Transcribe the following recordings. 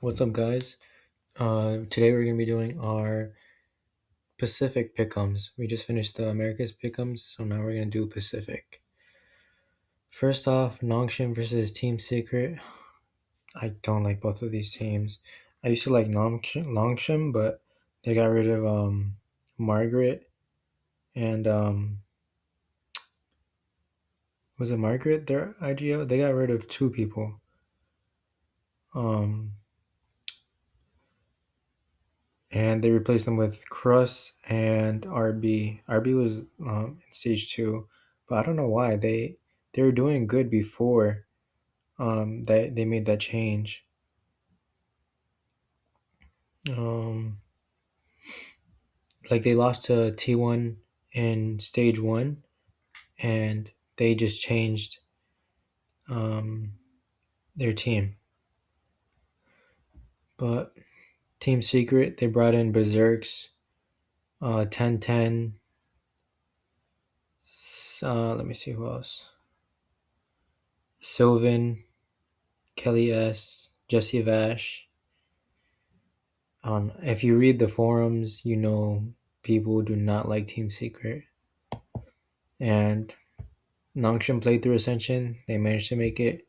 What's up, guys? Today we're gonna be doing our Pacific Pickems. We just finished the Americas Pickems, so now we're gonna do Pacific. First off, Nongshim versus Team Secret. I don't like both of these teams. I used to like Nongshim, but they got rid of Margaret and was it Margaret? Their IGO. They got rid of two people. Um, and they replaced them with Crust and RB. RB was in stage two, but I don't know why they were doing good before they made that change. Um, like they lost to T1 in stage one, and they just changed um, their team. But Team Secret, they brought in Berserks, 1010. Let me see who else. Sylvan, Kelly S, Jesse Vash. If you read the forums, you know people do not like Team Secret. And Nongshim played through Ascension. They managed to make it.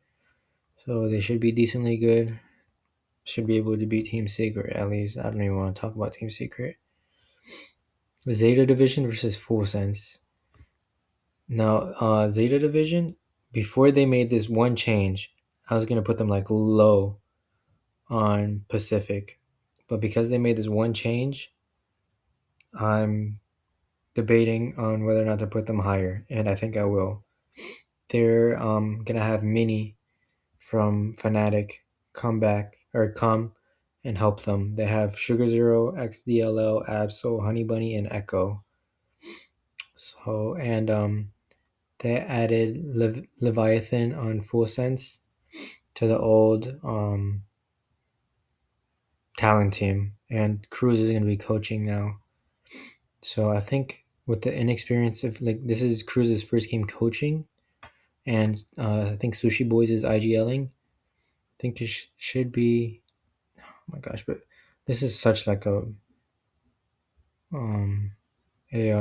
So they should be decently good. Should be able to beat Team Secret at least. I don't even want to talk about Team Secret. Zeta Division versus Full Sense. Now, Zeta Division, before they made this one change, I was going to put them like low on Pacific. But because they made this one change, I'm debating on whether or not to put them higher, and I think I will. They're gonna have Mini from Fnatic come and help them. They have Sugar Zero, XDLL, Absol, Honey Bunny, and Echo. So and they added Leviathan on Full Sense to the old talent team, and Cruz is gonna be coaching now. So I think with the inexperience of like this is Cruz's first game coaching, and I think Sushi Boys is IGLing. I think this should be. Oh my gosh, but this is such like um a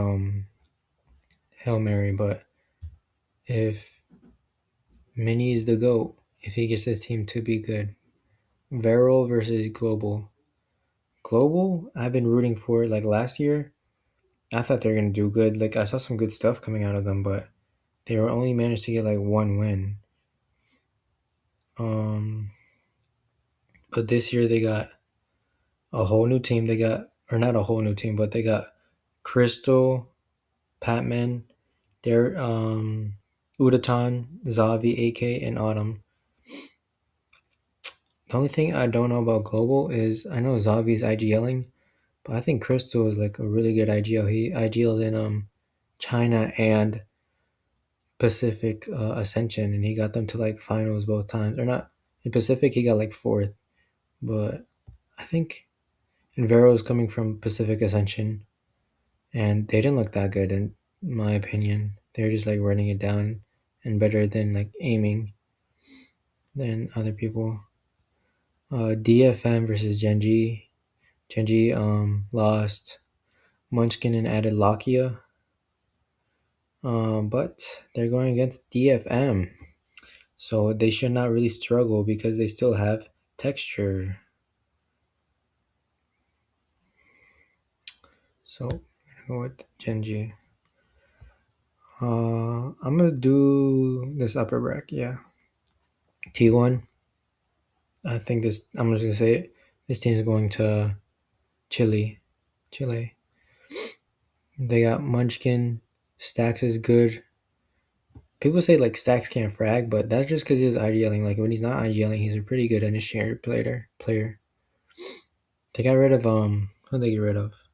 Hail Mary. But if Mini is the GOAT, if he gets this team to be good, Viral versus Global. Global, I've been rooting for like last year. I thought they were gonna do good. Like I saw some good stuff coming out of them, but they were only managed to get like one win. But this year they got a whole new team. They got, or not a whole new team, but they got Crystal, Patman, Dar Udatan, Zavi, AK, and Autumn. The only thing I don't know about Global is I know Zavi's IGLing, but I think Crystal is like a really good IGL. He IGL'd in China and Pacific Ascension, and he got them to like finals both times. Or not in Pacific, he got like fourth, but I think Invero is coming from Pacific Ascension, and they didn't look that good in my opinion. They're just like running it down and better than like aiming than other people. DFM versus Genji. Genji lost Munchkin and added Lakia. But they're going against DFM. So they should not really struggle because they still have texture. So I'm gonna go with Genji. I'm gonna do this upper bracket, yeah. T1. I think this. I'm just gonna say it. This team is going to Chile. Chile. They got Munchkin. Stacks is good. People say like Stacks can't frag, but that's just because he was IGLing. Like when he's not IGLing, he's a pretty good initiator player. They got rid of who they get rid of?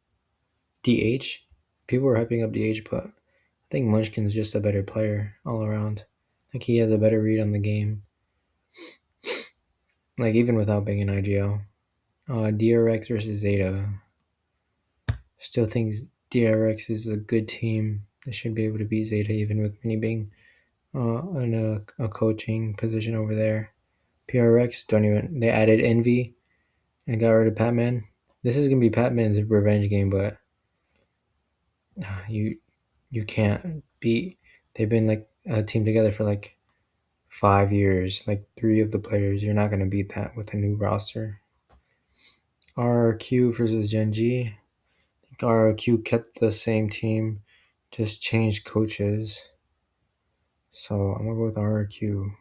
DH. People were hyping up DH, but I think Munchkin's just a better player all around. Like he has a better read on the game. Like even without being an IGL. DRX versus Zeta. Still think DRX is a good team. They should be able to beat Zeta even with Mini being in a coaching position over there. PRX don't even. They added Envy. and got rid of Patman. This is gonna be Patman's revenge game, but you you can't beat. They've been like a team together for like 5 years, like three of the players. You're not gonna beat that with a new roster. RRQ versus Gen G. I think RRQ kept the same team, just changed coaches. So I'm gonna go with RRQ.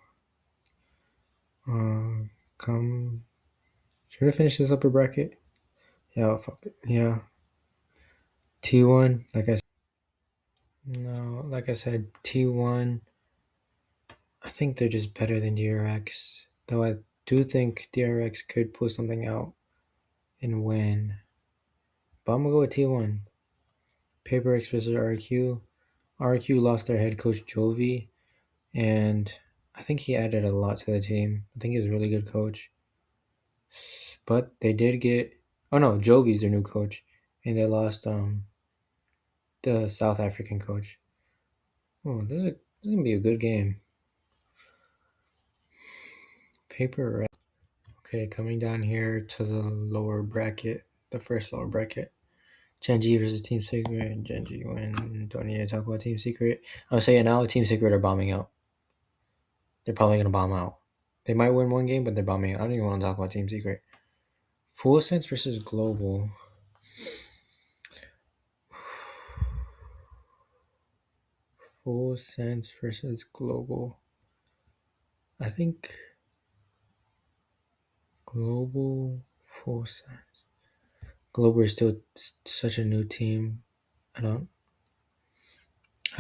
Come. Should I finish this upper bracket? Yeah, fuck it. Yeah. T1, like I said, no, like I said, T1. I think they're just better than DRX. Though I do think DRX could pull something out and win. But I'm gonna go with T1. Paper X versus RQ. RQ lost their head coach Jovi, and I think he added a lot to the team. I think he's a really good coach. But they did get, oh no, Jovi's their new coach, and they lost the South African coach. Oh, this is gonna be a good game. Paper. Okay, coming down here to the lower bracket, the first lower bracket. Genji versus Team Secret. Genji win. Don't need to talk about Team Secret. I would say now Team Secret are bombing out. They're probably gonna bomb out. They might win one game, but they're bombing out. I don't even want to talk about Team Secret. Full Sense versus Global. Full Sense versus Global. I think Global Full Sense. Global is still such a new team. I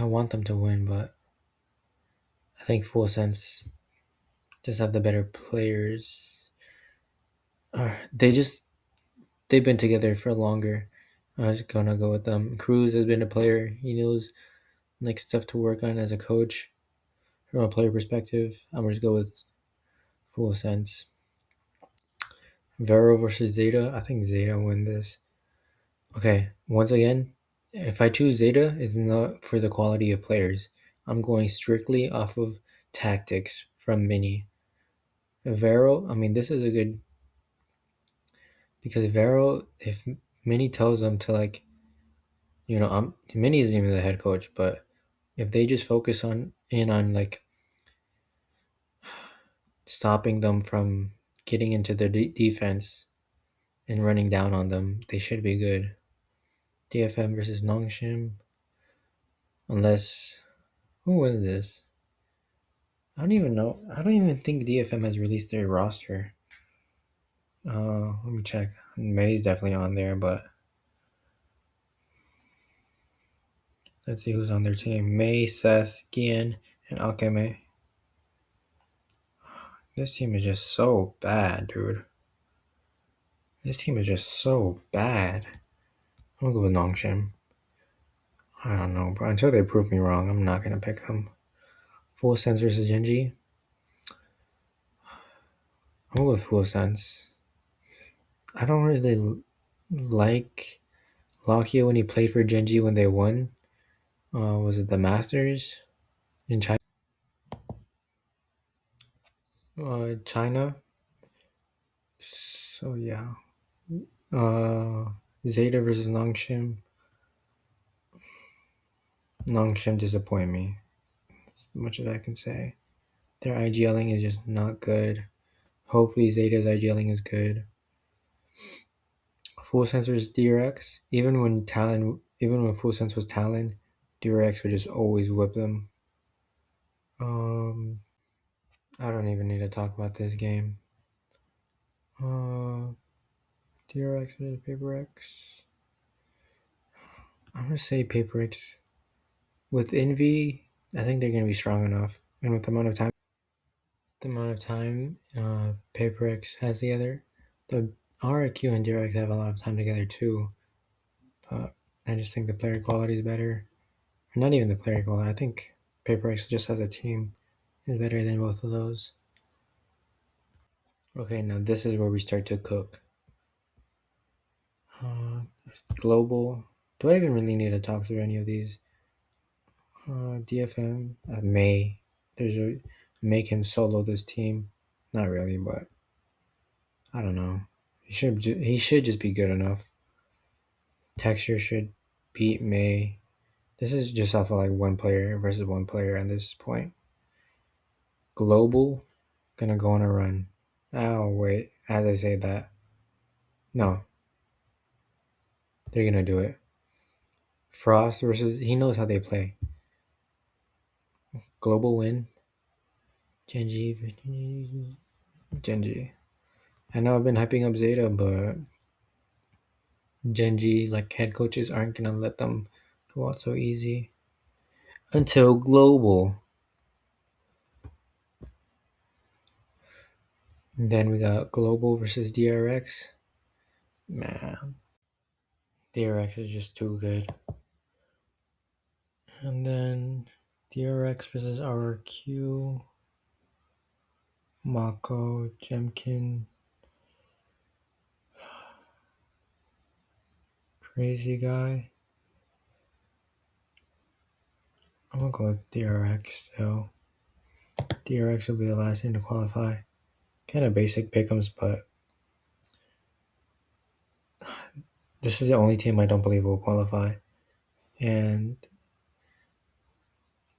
want them to win, but I think Full Sense just have the better players. They've been together for longer. I was gonna go with them. Cruz has been a player. He knows like stuff to work on as a coach from a player perspective. I'm gonna just go with Full Sense. Vero versus Zeta. I think Zeta win this. Okay, once again, if I choose Zeta, it's not for the quality of players. I'm going strictly off of tactics from Mini. Vero, I mean, this is a good because Vero, if Mini tells them to like, Mini isn't even the head coach, but if they just focus on like stopping them from getting into their defense and running down on them, they should be good. DFM versus Nongshim, unless who was this? I don't even know. I don't even think DFM has released their roster. Let me check. May's definitely on there, but let's see who's on their team. May, Sess, Gian, and Akeme. This team is just so bad, dude. This team is just so bad. I'm gonna go with Nongshim. I don't know, bro. Until they prove me wrong, I'm not gonna pick them. Full Sense versus Genji. I'm gonna go with Full Sense. I don't really like Lockheed when he played for Genji when they won. Was it the Masters in China? China. So yeah. Zeta versus Nongshim. Nongshim disappoint me. As much as I can say. Their IGLing is just not good. Hopefully Zeta's IGLing is good. Full Sense versus DRX. Even when Full Sense was Talon, DRX would just always whip them. I don't even need to talk about this game. DRX versus Paper X. I'm gonna say Paper X. With Envy, I think they're gonna be strong enough, and with the amount of time Paper X has together, the RQ and DRX have a lot of time together too. But I just think the player quality is better. Or not even the player quality. I think Paper X just as a team is better than both of those. Okay, now this is where we start to cook. Global. Do I even really need to talk through any of these? DFM. May. May can solo this team. Not really, but I don't know. He should just be good enough. Texture should beat May. This is just off of like one player versus one player at this point. Global, gonna go on a run. Oh wait, as I say that, no, they're gonna do it. Frost versus he knows how they play. Global win. Genji. I know I've been hyping up Zeta, but Genji, like head coaches, aren't gonna let them go out so easy. Until global. And then we got global versus DRX. Man, DRX is just too good. And then DRX versus RQ. Mako, Jemkin. Crazy guy. I'm gonna go with DRX still. DRX will be the last team to qualify. Kind of basic pick'ems, but this is the only team I don't believe will qualify. And